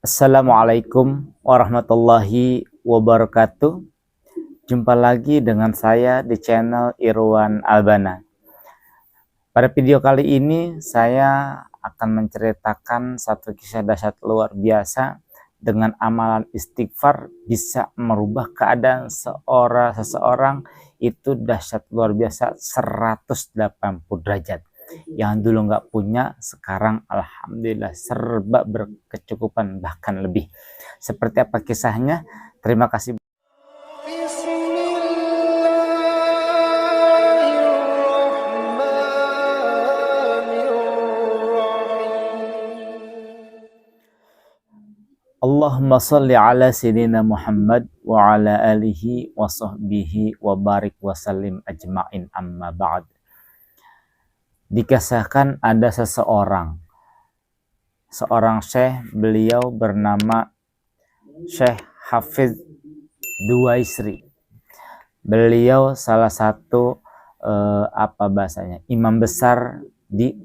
Assalamualaikum warahmatullahi wabarakatuh. Jumpa lagi dengan saya di channel Irwan Albana. Pada video kali ini saya akan menceritakan satu kisah dahsyat luar biasa. Dengan amalan istighfar bisa merubah keadaan seseorang itu dahsyat luar biasa 180 derajat. Yang dulu nggak punya, sekarang alhamdulillah serba berkecukupan, bahkan lebih. Seperti apa kisahnya? Terima kasih. Allahumma salli ala sayyidina Muhammad wa ala alihi wa sahbihi wa barik wa sallim ajma'in, amma ba'd. Dikisahkan ada seorang syekh, beliau bernama Syekh Hafiz Duwaisri. Beliau salah satu imam besar di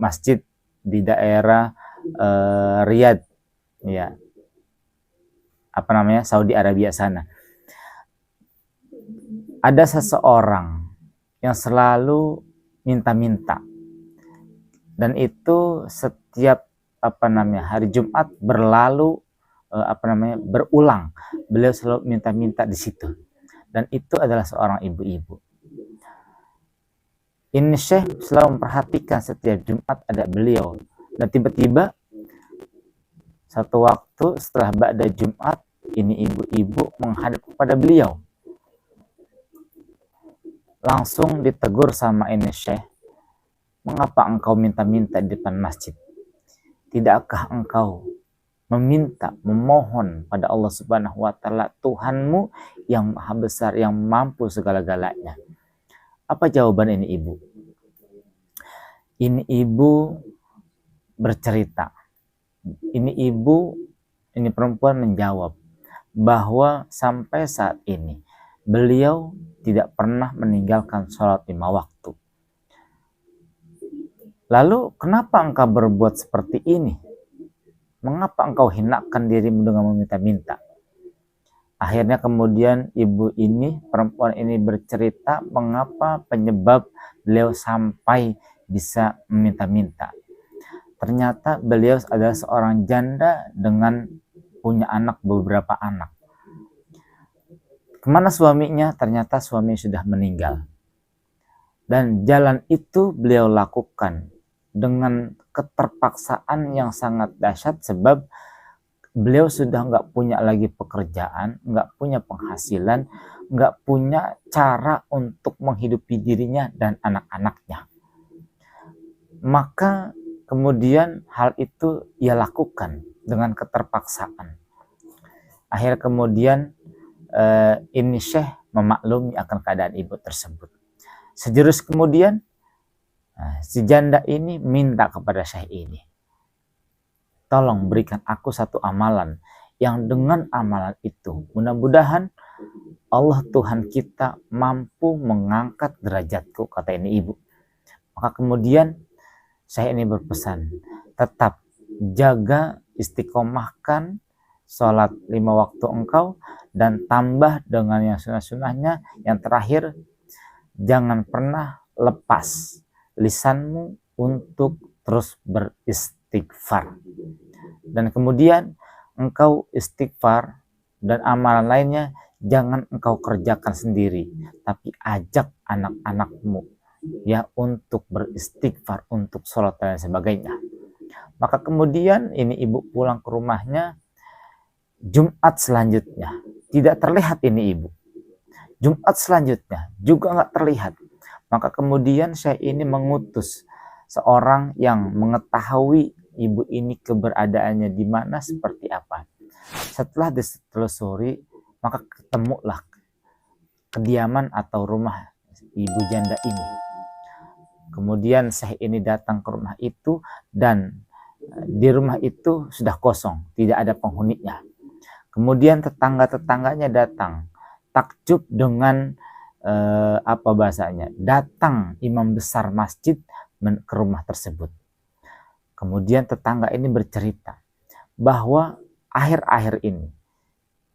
masjid di daerah Riyadh, ya, Saudi Arabia sana. Ada seseorang yang selalu minta-minta, dan itu setiap hari Jumat berulang, beliau selalu minta-minta di situ. Dan itu adalah seorang ibu-ibu. Ini Syekh selalu memperhatikan setiap Jumat ada beliau, dan tiba-tiba satu waktu setelah ba'da Jumat, ini ibu-ibu menghadap kepada beliau. Langsung ditegur sama ini Syekh, "Mengapa engkau minta-minta di depan masjid? Tidakkah engkau meminta, memohon pada Allah Subhanahu wa Ta'ala, Tuhanmu yang maha besar, yang mampu segala-galanya?" Apa jawaban ini ibu? Ini ibu bercerita. Ini perempuan menjawab bahwa sampai saat ini beliau tidak pernah meninggalkan sholat 5 waktu. Lalu kenapa engkau berbuat seperti ini? Mengapa engkau hinakan dirimu dengan meminta-minta? Akhirnya kemudian perempuan ini bercerita mengapa penyebab beliau sampai bisa meminta-minta. Ternyata beliau adalah seorang janda dengan punya beberapa anak. Kemana suaminya? Ternyata suami sudah meninggal. Dan jalan itu beliau lakukan dengan keterpaksaan yang sangat dahsyat, sebab beliau sudah nggak punya lagi pekerjaan, nggak punya penghasilan, nggak punya cara untuk menghidupi dirinya dan anak-anaknya. Maka kemudian hal itu ia lakukan dengan keterpaksaan. Akhirnya kemudian ini Syekh memaklumi akan keadaan ibu tersebut. Sejurus kemudian si janda ini minta kepada Syekh ini, "Tolong berikan aku satu amalan, yang dengan amalan itu mudah-mudahan Allah Tuhan kita mampu mengangkat derajatku," kata ini ibu. Maka kemudian saya ini berpesan, tetap jaga, istiqomahkan sholat 5 waktu engkau, dan tambah dengan yang sunnah-sunnahnya. Yang terakhir, jangan pernah lepas lisanmu untuk terus beristighfar. Dan kemudian engkau istighfar dan amalan lainnya jangan engkau kerjakan sendiri, tapi ajak anak-anakmu ya untuk beristighfar, untuk sholat dan sebagainya. Maka kemudian ini ibu pulang ke rumahnya. Jumat selanjutnya tidak terlihat ini ibu. Jumat selanjutnya juga nggak terlihat. Maka kemudian saya ini mengutus seorang yang mengetahui ibu ini keberadaannya di mana, seperti apa. Setelah ditelusuri, maka ketemulah kediaman atau rumah ibu janda ini. Kemudian Syekh ini datang ke rumah itu, dan di rumah itu sudah kosong, tidak ada penghuninya. Kemudian tetangga-tetangganya datang, takjub dengan datang imam besar masjid ke rumah tersebut. Kemudian tetangga ini bercerita bahwa akhir-akhir ini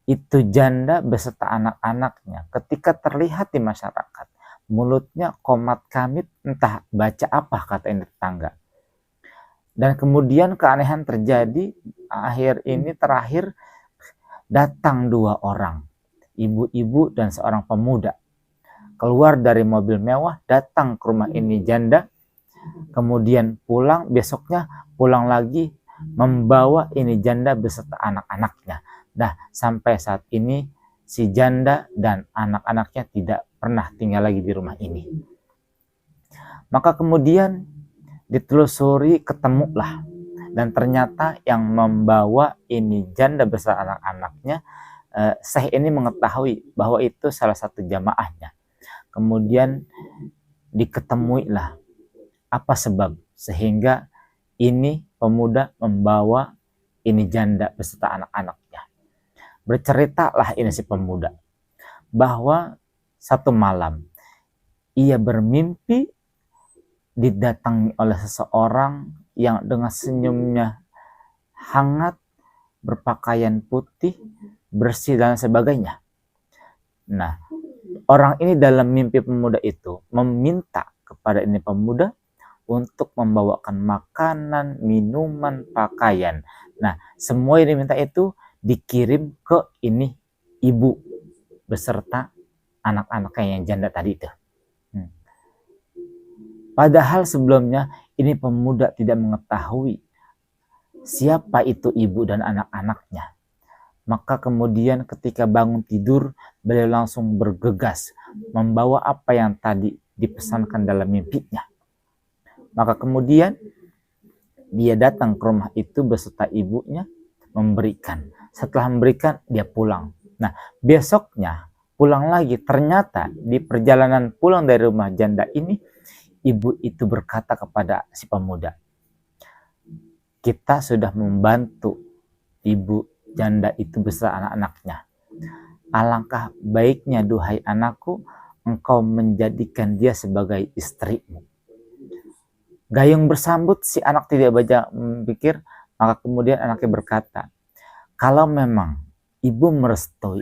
itu janda beserta anak-anaknya ketika terlihat di masyarakat, mulutnya komat kamit, entah baca apa kata ini tetangga. Dan kemudian keanehan terjadi, akhir ini terakhir datang 2 orang, ibu-ibu dan seorang pemuda, keluar dari mobil mewah, datang ke rumah ini janda, kemudian pulang, besoknya pulang lagi membawa ini janda beserta anak-anaknya. Nah, sampai saat ini si janda dan anak-anaknya tidak pernah tinggal lagi di rumah ini. Maka kemudian ditelusuri, ketemulah, dan ternyata yang membawa ini janda beserta anak-anaknya, Syekh ini mengetahui bahwa itu salah satu jamaahnya. Kemudian diketemuilah apa sebab sehingga ini pemuda membawa ini janda beserta anak-anaknya. Berceritalah ini si pemuda bahwa satu malam ia bermimpi didatangi oleh seseorang yang dengan senyumnya hangat, berpakaian putih, bersih dan sebagainya. Nah, orang ini dalam mimpi pemuda itu meminta kepada ini pemuda untuk membawakan makanan, minuman, pakaian. Nah, semua yang diminta itu dikirim ke ini ibu beserta anak-anaknya yang janda tadi itu. Padahal sebelumnya ini pemuda tidak mengetahui siapa itu ibu dan anak-anaknya. Maka kemudian ketika bangun tidur, beliau langsung bergegas membawa apa yang tadi dipesankan dalam mimpinya. Maka kemudian dia datang ke rumah itu beserta ibunya, memberikan. Setelah memberikan, dia pulang. Nah, besoknya pulang lagi. Ternyata di perjalanan pulang dari rumah janda ini, ibu itu berkata kepada si pemuda, kita sudah membantu ibu janda itu beserta anak-anaknya. Alangkah baiknya, duhai anakku, engkau menjadikan dia sebagai istrimu. Gayung bersambut, si anak tidak banyak berpikir, maka kemudian anaknya berkata, kalau memang ibu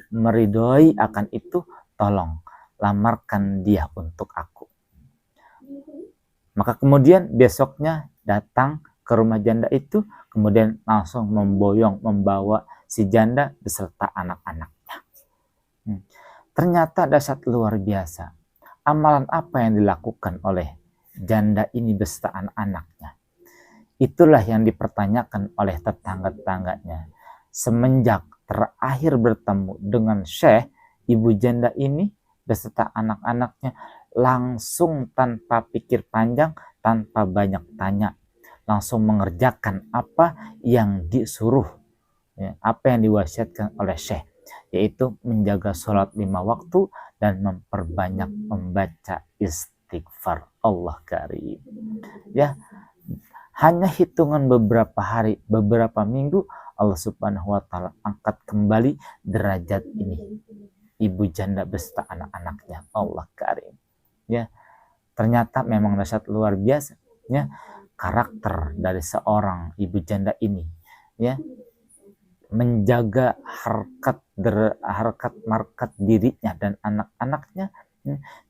meridhoi akan itu, tolong lamarkan dia untuk aku. Maka kemudian besoknya datang ke rumah janda itu, kemudian langsung membawa si janda beserta anak-anaknya. Ternyata dahsyat luar biasa. Amalan apa yang dilakukan oleh janda ini beserta anak-anaknya? Itulah yang dipertanyakan oleh tetangga-tetangganya. Semenjak terakhir bertemu dengan Syekh, ibu janda ini beserta anak-anaknya langsung tanpa pikir panjang, tanpa banyak tanya, langsung mengerjakan apa yang disuruh, apa yang diwasiatkan oleh Syekh, yaitu menjaga sholat 5 waktu dan memperbanyak membaca istighfar. Allah karim. Ya, hanya hitungan beberapa hari, beberapa minggu, Allah Subhanahu wa taala angkat kembali derajat ini ibu janda beserta anak-anaknya. Allah karim. Ya, ternyata memang dahsyat luar biasa, ya, karakter dari seorang ibu janda ini, ya, menjaga harkat markat dirinya dan anak-anaknya.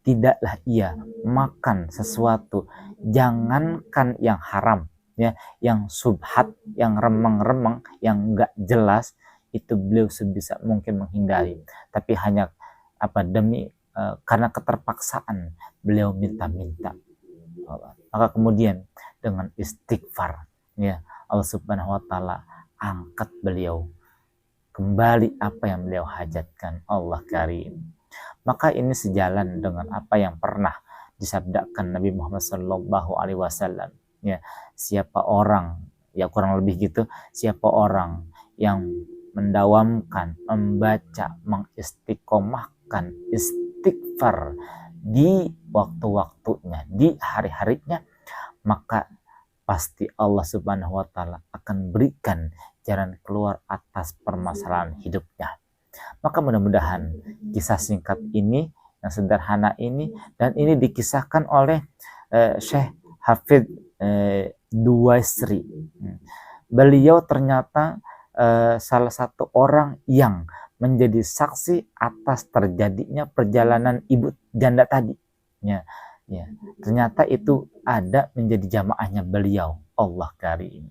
Tidaklah ia makan sesuatu, jangankan yang haram, ya, yang subhat, yang remeng-remeng, yang enggak jelas, itu beliau sebisa mungkin menghindari. Tapi hanya demi karena keterpaksaan beliau minta-minta. Maka kemudian dengan istighfar, ya, Allah Subhanahu wa taala angkat beliau kembali apa yang beliau hajatkan. Allah karim. Maka ini sejalan dengan apa yang pernah disabdakan Nabi Muhammad sallallahu alaihi wasallam, ya, siapa orang, ya kurang lebih gitu, siapa orang yang mendawamkan, membaca, mengistiqomahkan istighfar di waktu-waktunya, di hari-harinya, maka pasti Allah Subhanahu wa taala akan berikan jalan keluar atas permasalahan hidupnya. Maka mudah-mudahan kisah singkat ini, yang sederhana ini, dan ini dikisahkan oleh Syekh Hafidh Duwaisri. Beliau ternyata salah satu orang yang menjadi saksi atas terjadinya perjalanan ibu janda tadi. Ya, ya. Ternyata itu ada menjadi jamaahnya beliau. Allah karim.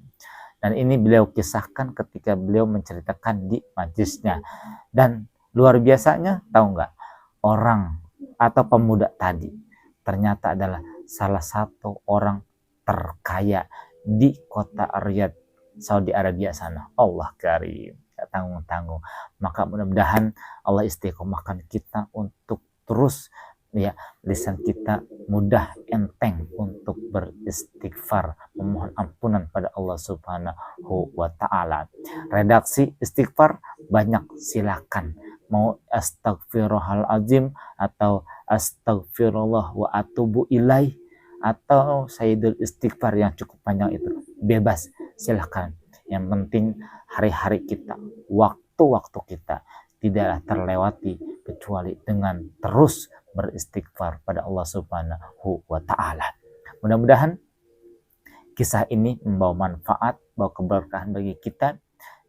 Dan ini beliau kisahkan ketika beliau menceritakan di majlisnya. Dan luar biasanya, tahu nggak? Orang atau pemuda tadi ternyata adalah salah satu orang terkaya di kota Riyadh, Saudi Arabia sana. Allah karim. Gak tanggung-tanggung. Maka mudah-mudahan Allah istiqomahkan kita untuk terus, ya, lisan kita mudah enteng untuk beristighfar, memohon ampunan pada Allah Subhanahu wa taala. Redaksi istighfar banyak, silakan. Mau astagfirullahalazim atau astagfirullah wa atubu ilaih atau sayyidul istighfar yang cukup panjang itu, bebas, silakan. Yang penting hari-hari kita, waktu-waktu kita tidaklah terlewati kecuali dengan terus beristighfar pada Allah Subhanahu wa taala. Mudah-mudahan kisah ini membawa manfaat, membawa keberkahan bagi kita.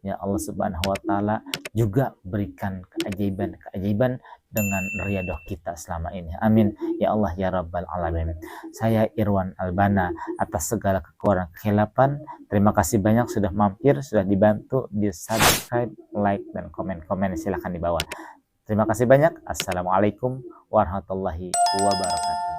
Ya, Allah Subhanahu wa taala juga berikan keajaiban-keajaiban dengan riyadhah kita selama ini. Amin ya Allah ya rabbal alamin. Saya Irwan Albana, atas segala kekurangan kehilapan, terima kasih banyak sudah mampir, sudah dibantu di subscribe, like, dan komen-komen silahkan di bawah. Terima kasih banyak. Assalamualaikum warahmatullahi wabarakatuh.